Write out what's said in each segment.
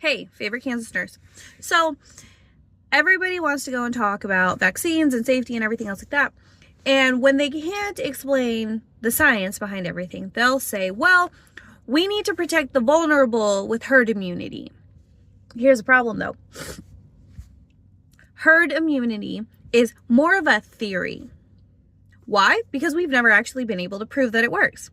Hey, favorite Kansas nurse. So everybody wants to go and talk about vaccines and safety and everything else like that. And when they can't explain the science behind everything, they'll say, well, we need to protect the vulnerable with herd immunity. Here's the problem though. Herd immunity is more of a theory. Why? Because we've never actually been able to prove that it works.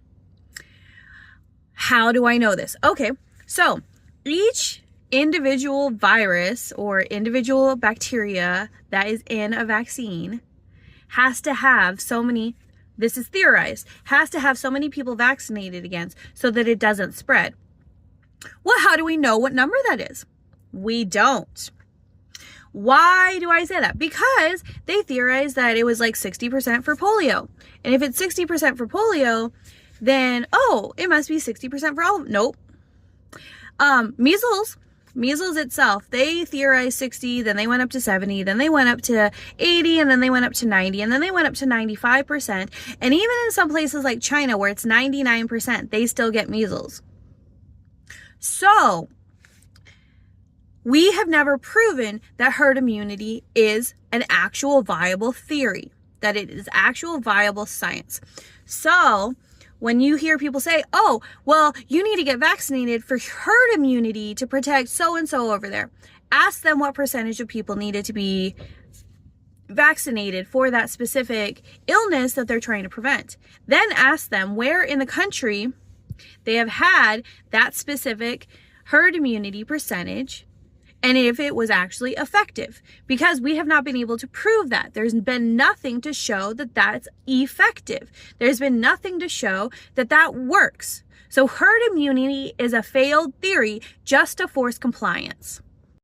How do I know this? Okay, so each individual virus or individual bacteria that is in a vaccine has to have so many, this is theorized, has to have so many people vaccinated against so that it doesn't spread. Well, how do we know what number that is? We don't. Why do I say that? Because they theorized that it was like 60% for polio. And if it's 60% for polio, then, oh, it must be 60% for all of them. Nope. Measles itself, they theorized 60, then they went up to 70, then they went up to 80, and then they went up to 90, and then they went up to 95%. And even in some places like China where it's 99%, they still get measles. So we have never proven that herd immunity is an actual viable theory, that it is actual viable science. So when you hear people say, oh, well, you need to get vaccinated for herd immunity to protect so-and-so over there, ask them what percentage of people needed to be vaccinated for that specific illness that they're trying to prevent. Then ask them where in the country they have had that specific herd immunity percentage and if it was actually effective, because we have not been able to prove that. There's been nothing to show that that's effective. There's been nothing to show that that works. So herd immunity is a failed theory just to force compliance.